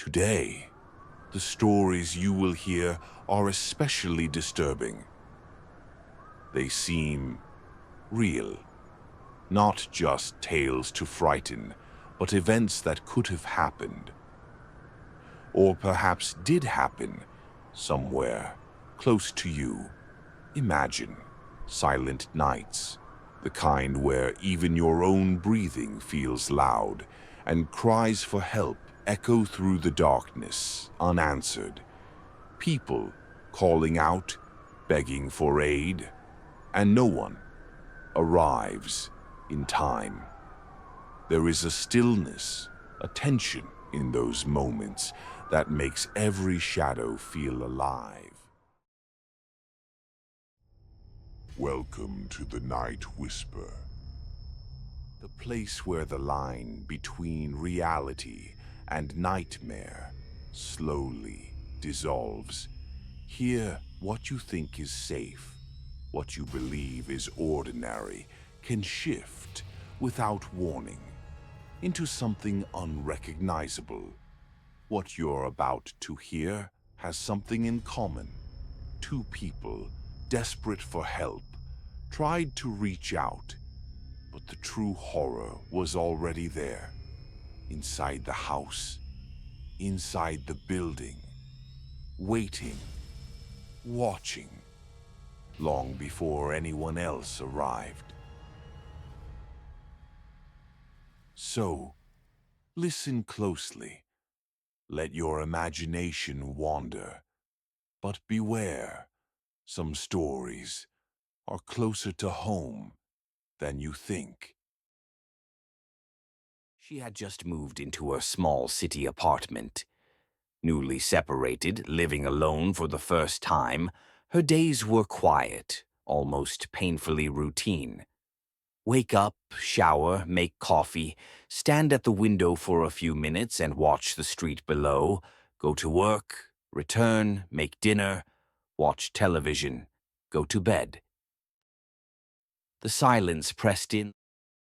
Today, the stories you will hear are especially disturbing. They seem real, not just tales to frighten, but events that could have happened. Or perhaps did happen somewhere close to you. Imagine silent nights, the kind where even your own breathing feels loud and cries for help echo through the darkness, unanswered. People calling out, begging for aid, and no one arrives in time. There is a stillness, a tension in those moments that makes every shadow feel alive. Welcome to the Night Whisper, the place where the line between reality and nightmare slowly dissolves. Here, what you think is safe, what you believe is ordinary, can shift without warning into something unrecognizable. What you're about to hear has something in common. Two people, desperate for help, tried to reach out, but the true horror was already there. Inside the house, inside the building, waiting, watching, long before anyone else arrived. So, listen closely. Let your imagination wander. But beware, some stories are closer to home than you think. She had just moved into a small city apartment. Newly separated, living alone for the first time, her days were quiet, almost painfully routine. Wake up, shower, make coffee, stand at the window for a few minutes and watch the street below, go to work, return, make dinner, watch television, go to bed. The silence pressed in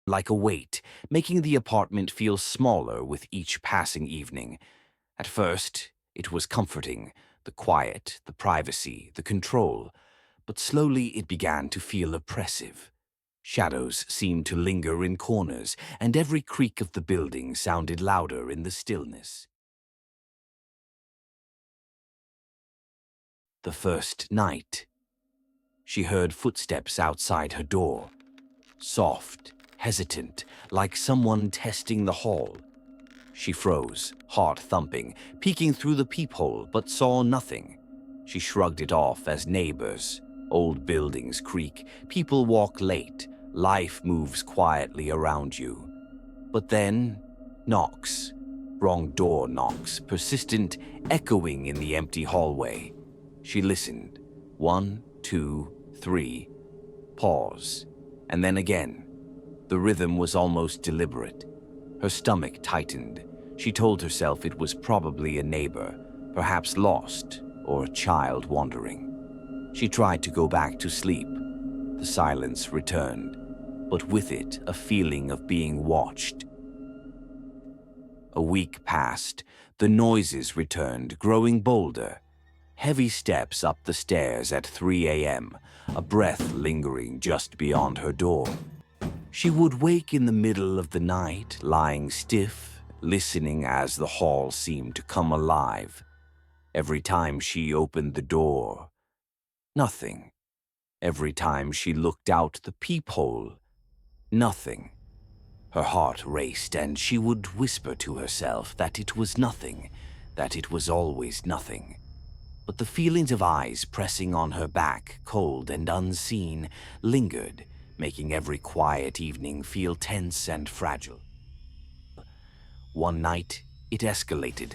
like a weight, making the apartment feel smaller with each passing evening. At first, it was comforting, the quiet, the privacy, the control, but slowly it began to feel oppressive. Shadows seemed to linger in corners, and every creak of the building sounded louder in the stillness. The first night, she heard footsteps outside her door, soft, hesitant, like someone testing the hall. She froze, heart thumping, peeking through the peephole, but saw nothing. She shrugged it off as neighbors. Old buildings creak, people walk late, life moves quietly around you. But then, knocks. Wrong door knocks, persistent, echoing in the empty hallway. She listened. 1, 2, 3. Pause. And then again. The rhythm was almost deliberate. Her stomach tightened. She told herself it was probably a neighbor, perhaps lost, or a child wandering. She tried to go back to sleep. The silence returned, but with it a feeling of being watched. A week passed. The noises returned, growing bolder. Heavy steps up the stairs at 3 a.m., a breath lingering just beyond her door. She would wake in the middle of the night, lying stiff, listening as the hall seemed to come alive. Every time she opened the door, nothing. Every time she looked out the peephole, nothing. Her heart raced, and she would whisper to herself that it was nothing, that it was always nothing. But the feelings of eyes pressing on her back, cold and unseen, lingered, making every quiet evening feel tense and fragile. One night, it escalated.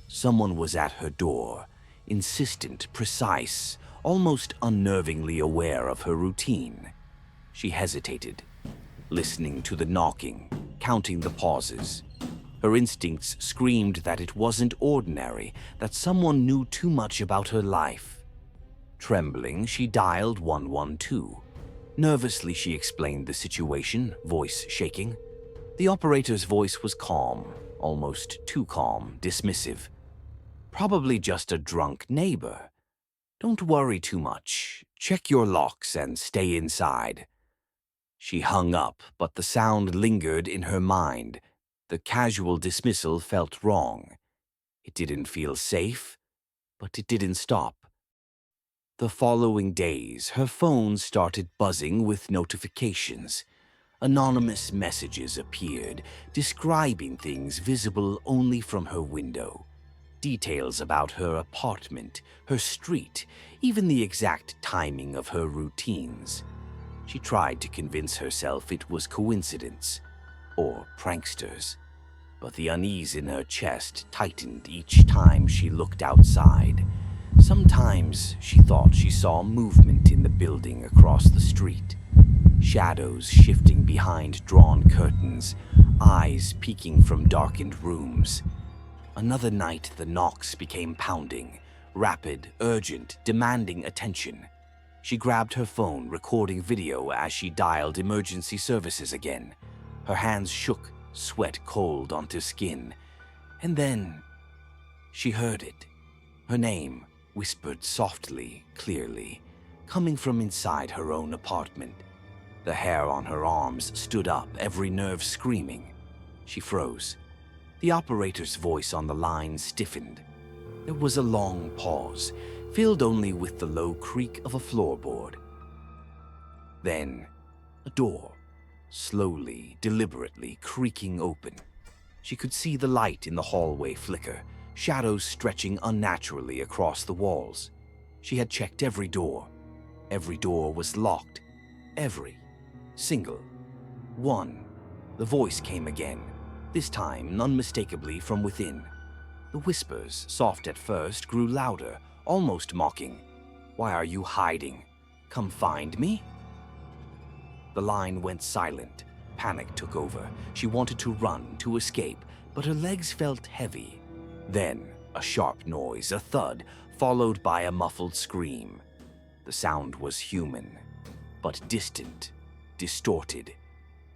Someone was at her door, insistent, precise, almost unnervingly aware of her routine. She hesitated, listening to the knocking, counting the pauses. Her instincts screamed that it wasn't ordinary, that someone knew too much about her life. Trembling, she dialed 112. Nervously, she explained the situation, voice shaking. The operator's voice was calm, almost too calm, dismissive. "Probably just a drunk neighbor. Don't worry too much. Check your locks and stay inside." She hung up, but the sound lingered in her mind. The casual dismissal felt wrong. It didn't feel safe, but it didn't stop. The following days, her phone started buzzing with notifications. Anonymous messages appeared, describing things visible only from her window. Details about her apartment, her street, even the exact timing of her routines. She tried to convince herself it was coincidence, or pranksters, but the unease in her chest tightened each time she looked outside. Sometimes she thought she saw movement in the building across the street. Shadows shifting behind drawn curtains, eyes peeking from darkened rooms. Another night, the knocks became pounding, rapid, urgent, demanding attention. She grabbed her phone, recording video as she dialed emergency services again. Her hands shook, sweat cold onto skin. And then she heard it. Her name, whispered softly, clearly, coming from inside her own apartment. The hair on her arms stood up, every nerve screaming. She froze. The operator's voice on the line stiffened. There was a long pause, filled only with the low creak of a floorboard. Then, a door, slowly, deliberately creaking open. She could see the light in the hallway flicker, shadows stretching unnaturally across the walls. She had checked every door. Every door was locked. Every single one. The voice came again, this time unmistakably from within. The whispers, soft at first, grew louder, almost mocking. "Why are you hiding? Come find me?" The line went silent. Panic took over. She wanted to run, to escape, but her legs felt heavy. Then, a sharp noise, a thud, followed by a muffled scream. The sound was human, but distant, distorted,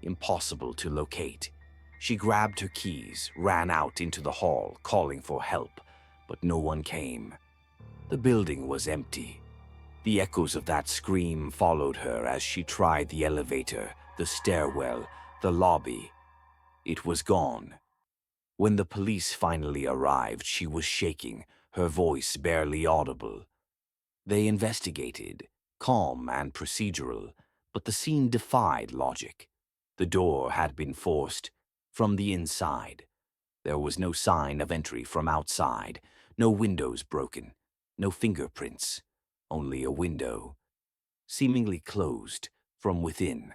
impossible to locate. She grabbed her keys, ran out into the hall, calling for help, but no one came. The building was empty. The echoes of that scream followed her as she tried the elevator, the stairwell, the lobby. It was gone. When the police finally arrived, she was shaking, her voice barely audible. They investigated, calm and procedural, but the scene defied logic. The door had been forced from the inside. There was no sign of entry from outside, no windows broken, no fingerprints, only a window, seemingly closed from within.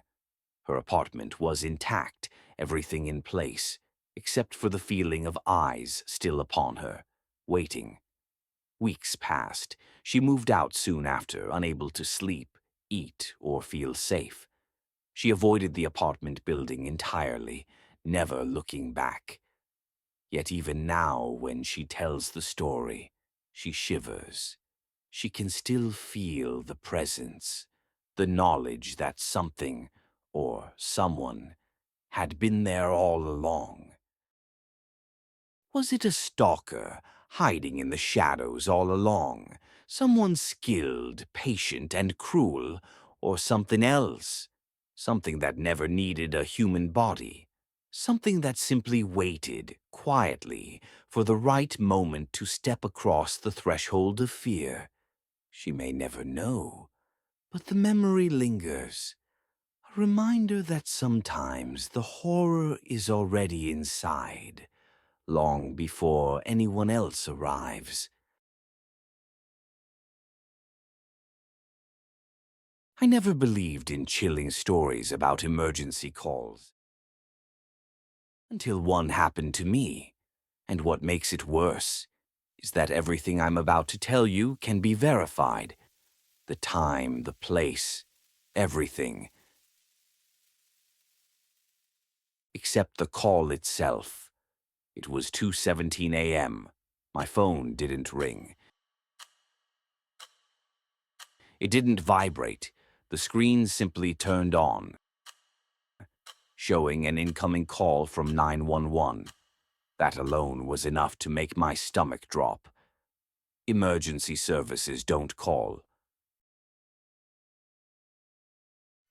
Her apartment was intact, everything in place, except for the feeling of eyes still upon her, waiting. Weeks passed. She moved out soon after, unable to sleep, eat, or feel safe. She avoided the apartment building entirely, never looking back. Yet even now, when she tells the story, she shivers. She can still feel the presence, the knowledge that something, or someone, had been there all along. Was it a stalker hiding in the shadows all along? Someone skilled, patient, and cruel, or something else? Something that never needed a human body? Something that simply waited, quietly, for the right moment to step across the threshold of fear? She may never know, but the memory lingers. A reminder that sometimes the horror is already inside, long before anyone else arrives. I never believed in chilling stories about emergency calls, until one happened to me. And what makes it worse is that everything I'm about to tell you can be verified. The time, the place, everything. Except the call itself. It was 2:17 a.m. My phone didn't ring. It didn't vibrate. The screen simply turned on, showing an incoming call from 911. That alone was enough to make my stomach drop. Emergency services don't call.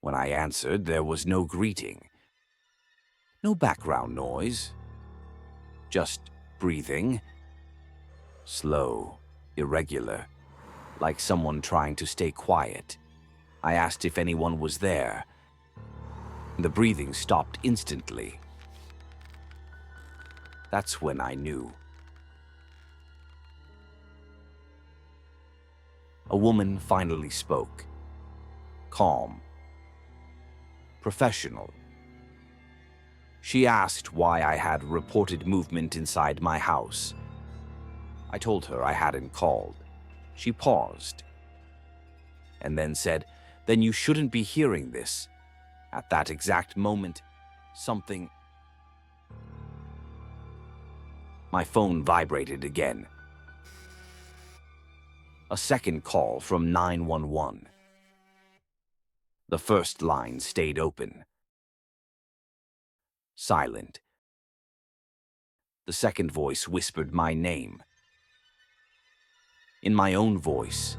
When I answered, there was no greeting. No background noise. Just breathing. Slow, irregular, like someone trying to stay quiet. I asked if anyone was there. The breathing stopped instantly. That's when I knew. A woman finally spoke. Calm. Professional. She asked why I had reported movement inside my house. I told her I hadn't called. She paused, and then said, "Then you shouldn't be hearing this." At that exact moment, something... My phone vibrated again. A second call from 911. The first line stayed open. Silent. The second voice whispered my name. In my own voice.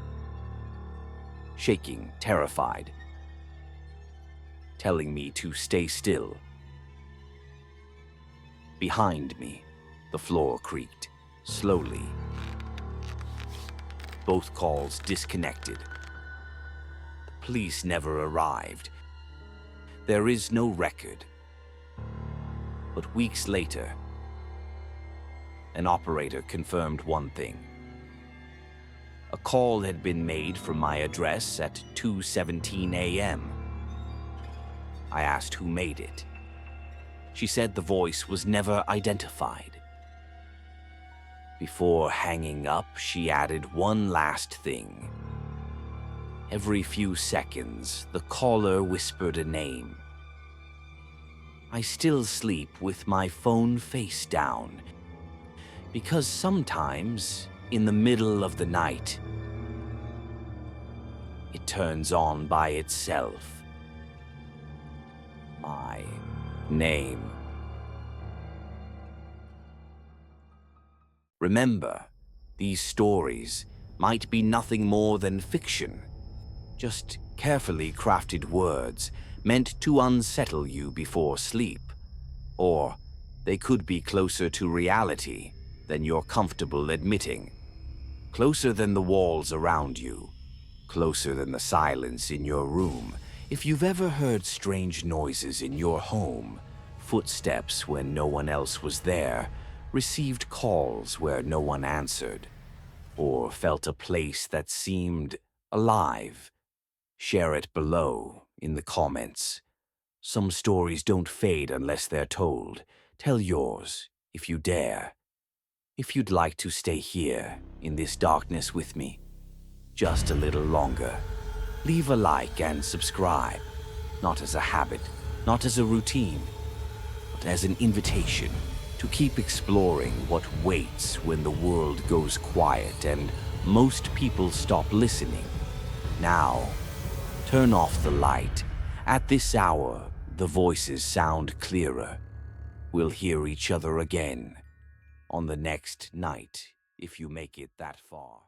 Shaking, terrified. Telling me to stay still. Behind me, the floor creaked, slowly. Both calls disconnected. The police never arrived. There is no record. But weeks later, an operator confirmed one thing. A call had been made from my address at 2:17 a.m. I asked who made it. She said the voice was never identified. Before hanging up, she added one last thing. Every few seconds, the caller whispered a name. I still sleep with my phone face down, because sometimes, in the middle of the night, it turns on by itself. My name. Remember, these stories might be nothing more than fiction, just carefully crafted words meant to unsettle you before sleep. Or they could be closer to reality than you're comfortable admitting. Closer than the walls around you. Closer than the silence in your room. If you've ever heard strange noises in your home, footsteps when no one else was there, received calls where no one answered, or felt a place that seemed alive, share it below in the comments. Some stories don't fade unless they're told. Tell yours, if you dare. If you'd like to stay here, in this darkness with me, just a little longer, leave a like and subscribe. Not as a habit, not as a routine, but as an invitation to keep exploring what waits when the world goes quiet and most people stop listening. Now, turn off the light. At this hour, the voices sound clearer. We'll hear each other again on the next night, if you make it that far.